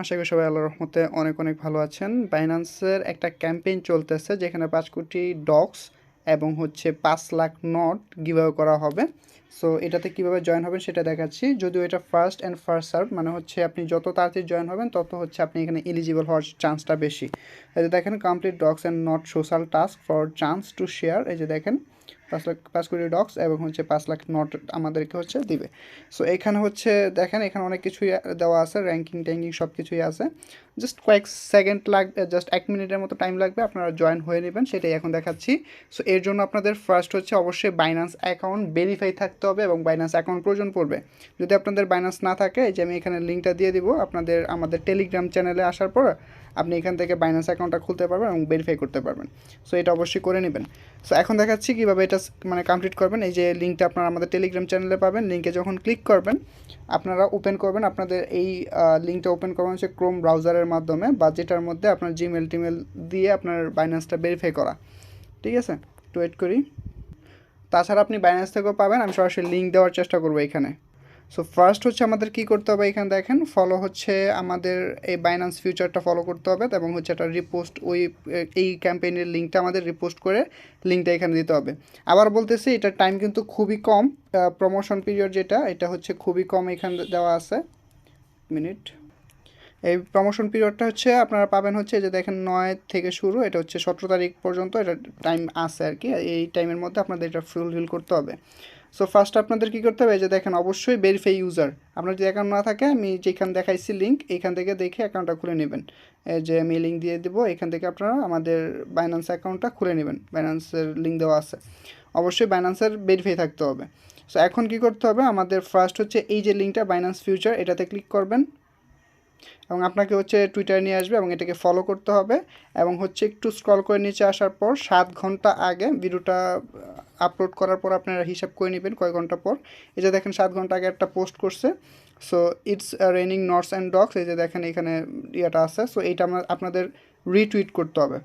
আশা করি সবাই আল্লাহর রহমতে অনেক অনেক ভালো আছেন। বাইন্যান্সের একটা ক্যাম্পেইন চলতেছে যেখানে 5 কোটি ডক্স এবং হচ্ছে 5 লাখ নট গিভঅ্যাওয়ে করা হবে। সো এটাতে কীভাবে জয়েন হবেন সেটা দেখাচ্ছি। যদিও এটা ফার্স্ট সার্ভ, মানে হচ্ছে আপনি যত তাড়াতাড়ি জয়েন হবেন তত হচ্ছে আপনি এখানে এলিজিবল হওয়ার চান্সটা বেশি। এই যে দেখেন, complete docs and not social task for chance to share. এই যে দেখেন 5 কোটি ডক্স এবং হচ্ছে 5 লাখ নট আমাদেরকে হচ্ছে দিবে। সো এখানে হচ্ছে দেখেন, এখানে অনেক কিছুই দেওয়া আছে, র্যাঙ্কিং ট্যাঙ্কিং সব কিছুই আছে। জাস্ট কয়েক সেকেন্ড লাগবে, জাস্ট 1 মিনিটের মতো টাইম লাগবে, আপনারা জয়েন হয়ে নেবেন, সেটাই এখন দেখাচ্ছি। সো এর জন্য আপনাদের ফার্স্ট হচ্ছে অবশ্যই বাইন্যান্স অ্যাকাউন্ট ভেরিফাই থাকতে হবে এবং বাইন্যান্স অ্যাকাউন্ট প্রয়োজন পড়বে। যদি আপনাদের বাইন্যান্স না থাকে, এই যে আমি এখানে লিঙ্কটা দিয়ে দিব, আমাদের টেলিগ্রাম চ্যানেলে আসার পর আপনি এখান থেকে বাইন্যান্স অ্যাকাউন্টটা খুলতে পারবেন এবং ভেরিফাই করতে পারবেন। সো এটা অবশ্যই করে নেবেন। সো এখন দেখাচ্ছি কীভাবে এটা মানে কমপ্লিট করবেন। এই যে লিঙ্কটা আপনারা আমাদের টেলিগ্রাম চ্যানেলে পাবেন। লিঙ্কে যখন ক্লিক করবেন, আপনারা ওপেন করবেন, আপনাদের এই লিঙ্কটা ওপেন করবেন হচ্ছে ক্রোম ব্রাউজারের মাধ্যমে, বা যেটার মধ্যে আপনার জিমেল টিমেল দিয়ে আপনার বাইন্যান্সটা ভেরিফাই করা। ঠিক আছে, একটু ওয়েট করি। তাছাড়া আপনি বাইন্যান্স থেকেও পাবেন, আমি সরাসরি লিঙ্ক দেওয়ার চেষ্টা করবো এখানে। সো ফার্স্ট হচ্ছে আমাদের কী করতে হবে, এখানে দেখেন ফলো হচ্ছে আমাদের এই বাইন্যান্স ফিউচারটা ফলো করতে হবে এবং হচ্ছে একটা রিপোস্ট, এই ক্যাম্পেইনের লিঙ্কটা আমাদের রিপোস্ট করে লিঙ্কটা এখানে দিতে হবে। আবার বলতেছি, এটার টাইম কিন্তু খুবই কম, প্রমোশন পিরিয়ড যেটা, এটা হচ্ছে খুবই কম এখানে দেওয়া আছে। মিনিট, এই প্রমোশন পিরিয়ডটা হচ্ছে আপনারা পাবেন হচ্ছে যে দেখেন 9 থেকে শুরু, এটা হচ্ছে 17 তারিখ পর্যন্ত এটা টাইম আছে আর কি। এই টাইমের মধ্যে আপনাদের এটা ফুলফিল করতে হবে। সো ফার্স্ট আপনাদের কী করতে হবে, যে দেখেন অবশ্যই ভেরিফাই ইউজার। আপনার যদি অ্যাকাউন্ট না থাকে, আমি যেখানে দেখাইছি লিঙ্ক, এখান থেকে দেখে অ্যাকাউন্টটা খুলে নেবেন। যে আমি লিঙ্ক দিয়ে দেবো, এখান থেকে আপনারা আমাদের বাইন্যান্স অ্যাকাউন্টটা খুলে নেবেন। বাইন্যান্সের লিঙ্ক দেওয়া আছে, অবশ্যই বাইন্যান্সের ভেরিফাই থাকতে হবে। সো এখন কী করতে হবে, আমাদের ফার্স্ট হচ্ছে এই যে লিঙ্কটা বাইন্যান্স ফিউচার, এটাতে ক্লিক করবেন এবং আপনাকে হচ্ছে টুইটারে নিয়ে আসবে এবং এটাকে ফলো করতে হবে। এবং হচ্ছে একটু স্ক্রল করে নিচে আসার পর 7 ঘন্টা আগে ভিডিওটা আপলোড করার পর আপনারা হিসাব করে নেবেন কয় ঘন্টা পর। এই যে দেখেন 7 ঘন্টা আগে একটা পোস্ট করছে। So it's raining knots and dogs, এই যে দেখেন এখানে ইয়েটা আছে। সো এইটা আপনাদের রিটুইট করতে হবে।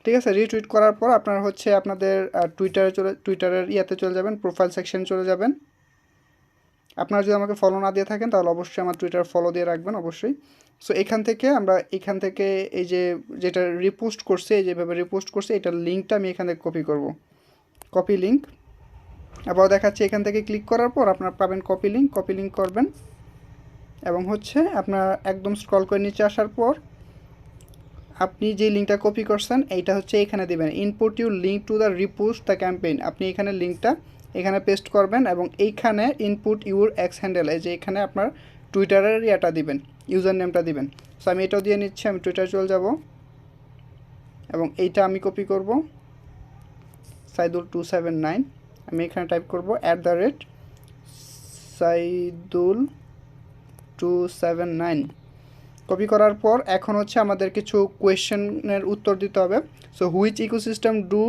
ঠিক আছে, রিটুইট করার পর আপনারা হচ্ছে আপনাদের টুইটারের ইয়াতে চলে যাবেন, প্রোফাইল সেকশন চলে যাবেন। আপনারা যদি আমাকে ফলো না দিয়ে থাকেন তাহলে অবশ্যই আমার টুইটার ফলো দিয়ে রাখবেন অবশ্যই। সো এখান থেকে এই যে যেটা রিপোস্ট করছে, এই যেভাবে রিপোস্ট করছে, এটার লিঙ্কটা আমি এখান থেকে কপি করব। কপি লিঙ্ক, আবার দেখাচ্ছি, এখান থেকে ক্লিক করার পর আপনারা পাবেন কপি লিঙ্ক করবেন এবং হচ্ছে আপনার একদম স্ক্রল করে নিচে আসার পর আপনি যে লিঙ্কটা কপি করছেন এইটা হচ্ছে এখানে দেবেন, input your link to the repost the campaign. আপনি এখানে লিঙ্কটা এখানে পেস্ট করবেন এবং এইখানে ইনপুট ইউর এক্স হ্যান্ডেল, এই যে এখানে আপনার টুইটারের ইয়াটা দিবেন, ইউজার নেমটা দিবেন। সো আমি এটাও দিয়ে নিচ্ছি, আমি টুইটারে চলে যাব এবং এইটা আমি কপি করব, সাইদুল279। আমি এখানে টাইপ করব @সাইদুল279। কপি করার পর এখন হচ্ছে আমাদের কিছু কোয়েশ্চেনের উত্তর দিতে হবে। So which ecosystem do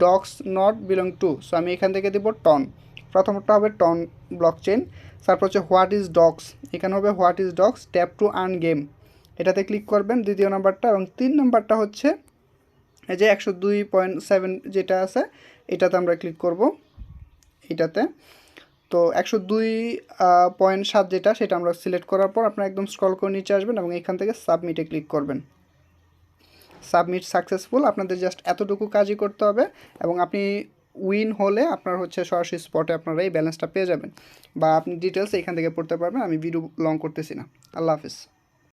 dogs not belong to. So আমি এখান থেকে দেবো টন। প্রথমটা হবে টন ব্লকচেন। তারপর হচ্ছে হোয়াট ইজ ডগস, এখানে হবে what is dogs tap to earn game, এটাতে ক্লিক করবেন দ্বিতীয় নাম্বারটা। এবং 3 নাম্বারটা হচ্ছে এই যে 102.7 যেটা আছে, এটাতে আমরা ক্লিক করব, এটাতে। তো 102.7 যেটা, সেটা আমরা সিলেক্ট করার পর আপনারা একদম স্ক্রল করে নিচে আসবেন এবং এখান থেকে সাবমিটে ক্লিক করবেন। Submit successful. আপনাদের জাস্ট এতটুকু কাজই করতে হবে এবং আপনি উইন হলে আপনার হচ্ছে সরাসরি স্পটে আপনারা এই ব্যালেন্সটা পেয়ে যাবেন, বা আপনি ডিটেলস এখান থেকে পড়তে পারবেন। আমি ভিডিও লং করতেছি না। আল্লাহ হাফিজ।